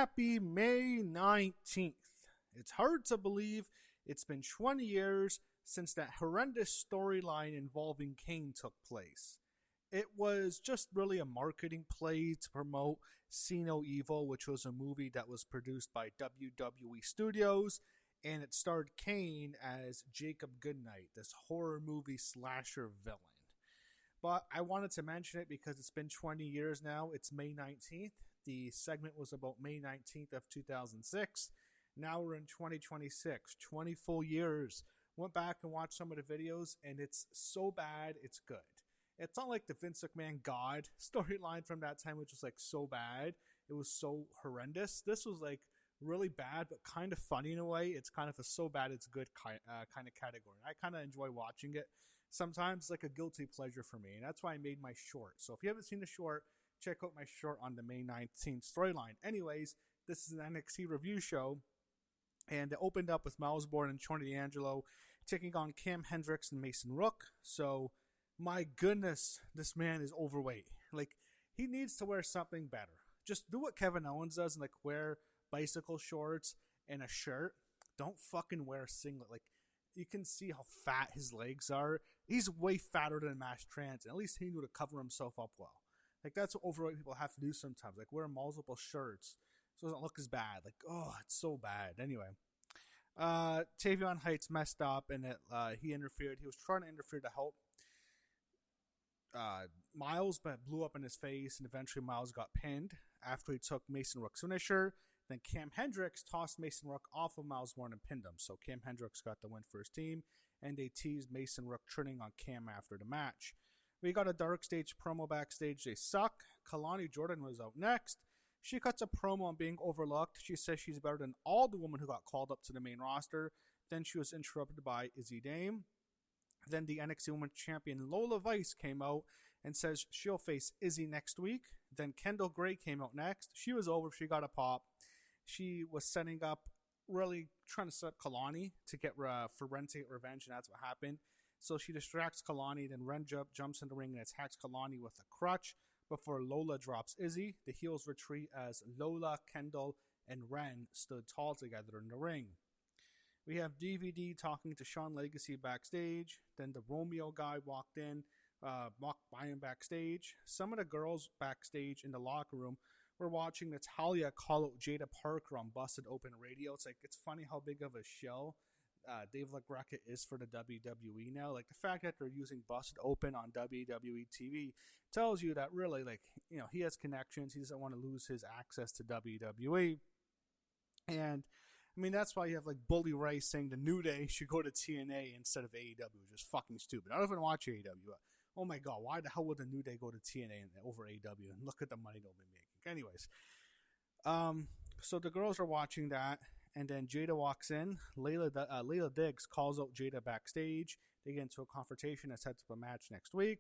Happy May 19th. It's hard to believe it's been 20 years since that horrendous storyline involving Kane took place. It was just really a marketing play to promote See No Evil, which was a movie that was produced by WWE Studios, and it starred Kane as Jacob Goodnight, this horror movie slasher villain. But I wanted to mention it because it's been 20 years now. It's May 19th. The segment was about May 19th of 2006. Now we're in 2026, 20 full years. Went back and watched some of the videos, and it's so bad, it's good. It's not like the Vince McMahon God storyline from that time, which was like so bad. It was so horrendous. This was like really bad, but kind of funny in a way. It's kind of a so bad it's good kind of category. I kind of enjoy watching it. Sometimes it's like a guilty pleasure for me, and that's why I made my short. So if you haven't seen the short, check out my short on the May 19th storyline. Anyways, this is an NXT review show, and it opened up with Miles Bourne and Tony D'Angelo taking on Cam Hendricks and Mason Rook. So, my goodness, this man is overweight. Like, he needs to wear something better. Just do what Kevin Owens does and like wear bicycle shorts and a shirt. Don't fucking wear a singlet. Like, you can see how fat his legs are. He's way fatter than Mash Trans, and at least he knew to cover himself up well. Like, that's what overweight people have to do sometimes. Like, wear multiple shirts so it doesn't look as bad. Like, oh, it's so bad. Anyway, Tavion Heights messed up, and he interfered. He was trying to interfere to help Miles, but it blew up in his face, and eventually Miles got pinned after he took Mason Rook's finisher. Then Cam Hendricks tossed Mason Rook off of Miles Bourne and pinned him. So Cam Hendricks got the win for his team, and they teased Mason Rook turning on Cam after the match. We got a dark stage promo backstage. They suck. Kalani Jordan was out next. She cuts a promo on being overlooked. She says she's better than all the women who got called up to the main roster. Then she was interrupted by Izzy Dame. Then the NXT Women's Champion Lola Vice came out and says she'll face Izzy next week. Then Kendall Gray came out next. She was over. She got a pop. She was setting up, really trying to set up Kalani to get for Ren to get revenge, and that's what happened. So she distracts Kalani, then Ren jumps in the ring and attacks Kalani with a crutch before Lola drops Izzy. The heels retreat as Lola, Kendall, and Ren stood tall together in the ring. We have DVD talking to Shawn Legacy backstage. Then the Romeo guy walked by him backstage. Some of the girls backstage in the locker room were watching Natalya call out Jada Parker on Busted Open Radio. It's funny how big of a shell Dave LaGreca is for the WWE now. Like, the fact that they're using Busted Open on WWE TV tells you that really, he has connections. He doesn't want to lose his access to WWE. And I mean, that's why you have like Bully Ray saying the New Day should go to TNA instead of AEW, which is fucking stupid. I don't even watch AEW. Oh my god, why the hell would the New Day go to TNA over AEW? And look at the money they'll be making. Anyways, so the girls are watching that, and then Jada walks in. Layla Diggs calls out Jada backstage. They get into a confrontation that sets up a match next week.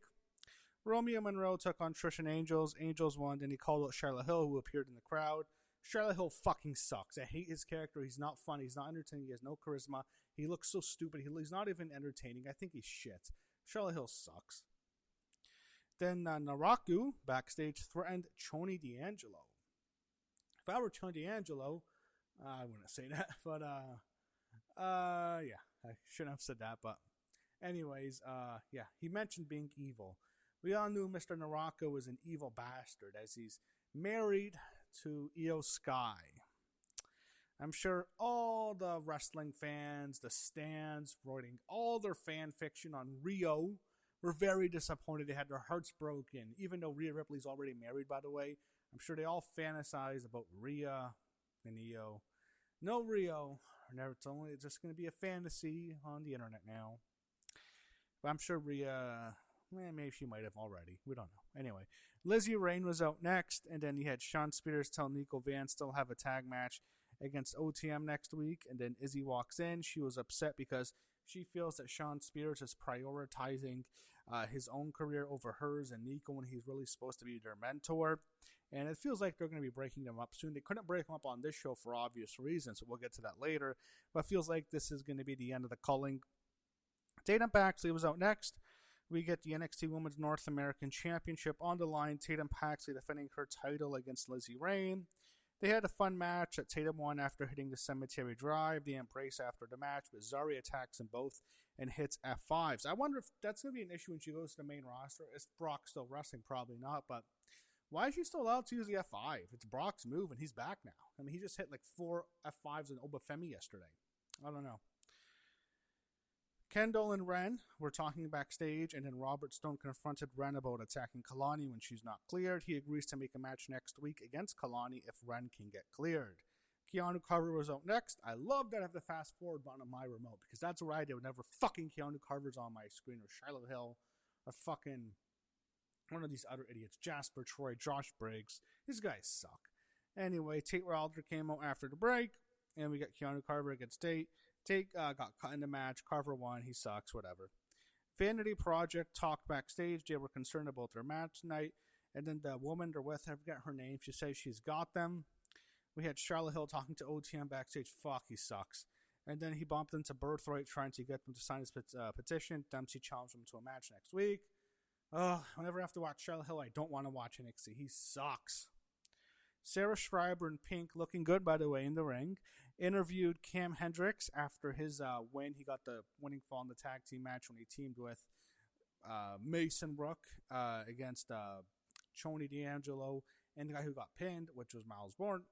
Romeo Monroe took on Trish and Angels. Angels won, then he called out Charlotte Hill, who appeared in the crowd. Charlotte Hill fucking sucks. I hate his character. He's not funny. He's not entertaining. He has no charisma. He looks so stupid. He's not even entertaining. I think he's shit. Charlotte Hill sucks. Then Naraku backstage threatened Tony D'Angelo. If I were Tony D'Angelo, I wouldn't say that. But, yeah, I shouldn't have said that. But anyways, yeah, he mentioned being evil. We all knew Mr. Naraku was an evil bastard as he's married to Io Sky. I'm sure all the wrestling fans, the stands, writing all their fan fiction on Rio were very disappointed. They had their hearts broken, even though Rhea Ripley's already married, by the way. I'm sure they all fantasize about Rhea and Io. No Rio. It's only just going to be a fantasy on the internet now. But I'm sure Rhea, maybe she might have already. We don't know. Anyway, Lizzie Rain was out next, and then you had Shawn Spears tell Nico Vance they'll have a tag match against OTM next week, and then Izzy walks in. She was upset because she feels that Shawn Spears is prioritizing his own career over hers and Nico when he's really supposed to be their mentor. And it feels like they're going to be breaking them up soon. They couldn't break them up on this show for obvious reasons, so we'll get to that later. But it feels like this is going to be the end of the culling. Tatum Paxley was out next. We get the NXT Women's North American Championship on the line. Tatum Paxley defending her title against Lizzie Rain. They had a fun match that Tatum won after hitting the cemetery drive. They embrace after the match, but Zari attacks them both and hits F5s. I wonder if that's going to be an issue when she goes to the main roster. Is Brock still wrestling? Probably not, but why is she still allowed to use the F5? It's Brock's move, and he's back now. I mean, he just hit like 4 F5s in Obafemi yesterday. I don't know. Kendall and Ren were talking backstage, and then Robert Stone confronted Ren about attacking Kalani when she's not cleared. He agrees to make a match next week against Kalani if Ren can get cleared. Keanu Carver was out next. I love that I have the fast forward button on my remote because that's what I do whenever fucking Keanu Carver's on my screen, or Shiloh Hill, or fucking one of these other idiots, Jasper Troy, Josh Briggs. These guys suck. Anyway, Tate Wilder came out after the break, and we got Keanu Carver against Tate. Tate got cut in the match. Carver won. He sucks. Whatever. Vanity Project talked backstage. They were concerned about their match tonight. And then the woman they're with, I forget her name, she says she's got them. We had Charlotte Hill talking to OTM backstage. Fuck, he sucks. And then he bumped into Birthright trying to get them to sign his petition. Dempsey challenged him to a match next week. Whenever I have to watch Charlotte Hill, I don't want to watch NXT. He sucks. Sarah Schreiber in pink, looking good, by the way, in the ring, interviewed Cam Hendricks after his win. He got the winning fall in the tag team match when he teamed with Mason Rook against Choney D'Angelo and the guy who got pinned, which was Miles Bourne.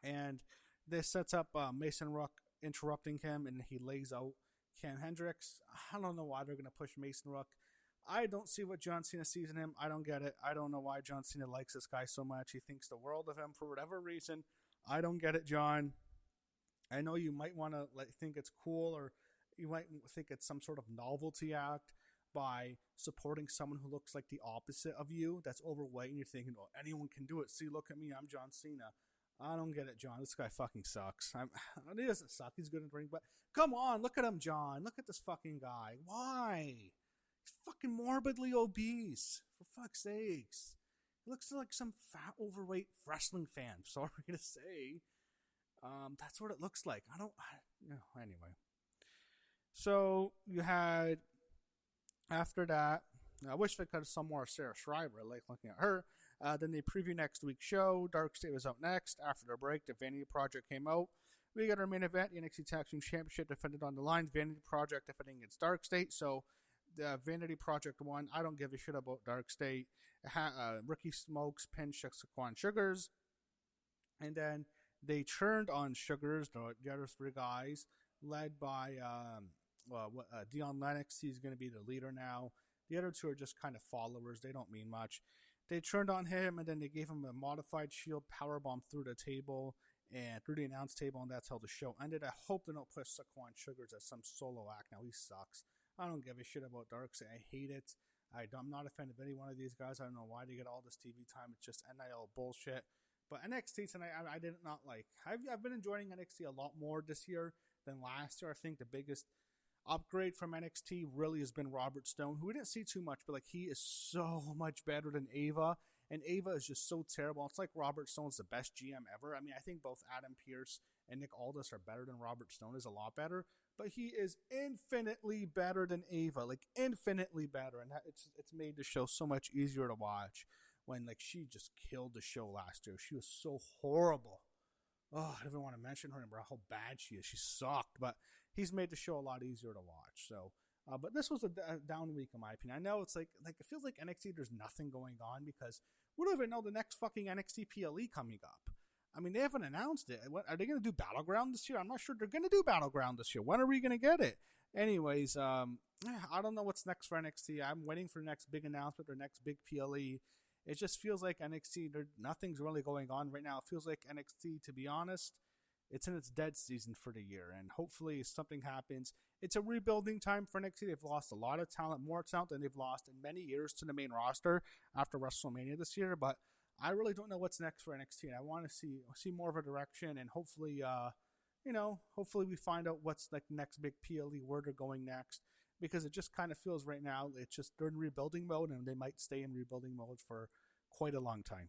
And this sets up Mason Rook interrupting him, and he lays out Cam Hendricks. I don't know why they're going to push Mason Rook. I don't see what John Cena sees in him. I don't get it. I don't know why John Cena likes this guy so much. He thinks the world of him for whatever reason. I don't get it, John. I know you might want to think it's cool, or you might think it's some sort of novelty act by supporting someone who looks like the opposite of you, that's overweight, and you're thinking, oh, anyone can do it. See, look at me. I'm John Cena. I don't get it, John. This guy fucking sucks. He doesn't suck. He's good in the ring, but come on. Look at him, John. Look at this fucking guy. Why? He's fucking morbidly obese. For fuck's sakes. He looks like some fat, overweight wrestling fan. Sorry to say. That's what it looks like. Anyway. So, you had, after that, I wish they could have some more Sarah Schreiber. I like looking at her. Then they preview next week's show. Dark State was out next. After the break, the Vanity Project came out. We got our main event, the NXT Tag Team Championship defended on the line. Vanity Project defending against Dark State. So, the Vanity Project won. I don't give a shit about Dark State. Ricky Smokes pinned Shaquan Sugars. And then they turned on Sugars, the other 3 guys, led by Dion Lennox. He's going to be the leader now. The other 2 are just kind of followers. They don't mean much. They turned on him, and then they gave him a modified Shield powerbomb through the table and through the announce table, and that's how the show ended. I hope they don't push Shaquan Sugars as some solo act. Now, he sucks. I don't give a shit about Darkseid. I hate it. I'm not a fan of any one of these guys. I don't know why they get all this TV time. It's just NIL bullshit. But NXT tonight, I did not like. I've been enjoying NXT a lot more this year than last year. I think the biggest upgrade from NXT really has been Robert Stone, who we didn't see too much, but he is so much better than Ava. And Ava is just so terrible. It's like Robert Stone's the best GM ever. I mean, I think both Adam Pearce and Nick Aldis are better than Robert Stone, is a lot better. But he is infinitely better than Ava, infinitely better. And it's made the show so much easier to watch when, she just killed the show last year. She was so horrible. Oh, I don't even want to mention her number, how bad she is. She sucked, but he's made the show a lot easier to watch. So, but this was a down week in my opinion. I know it's it feels like NXT, there's nothing going on because we don't even know the next fucking NXT PLE coming up. I mean, they haven't announced it. What, are they going to do Battleground this year? I'm not sure they're going to do Battleground this year. When are we going to get it? Anyways, I don't know what's next for NXT. I'm waiting for the next big announcement or next big PLE. It just feels like NXT, nothing's really going on right now. It feels like NXT, to be honest, it's in its dead season for the year. And hopefully something happens. It's a rebuilding time for NXT. They've lost a lot of talent, more talent than they've lost in many years to the main roster after WrestleMania this year. But I really don't know what's next for NXT. And I want to see more of a direction. And hopefully, hopefully we find out what's the next big PLE, where they're going next. Because it just kind of feels right now, they're in rebuilding mode, and they might stay in rebuilding mode for quite a long time.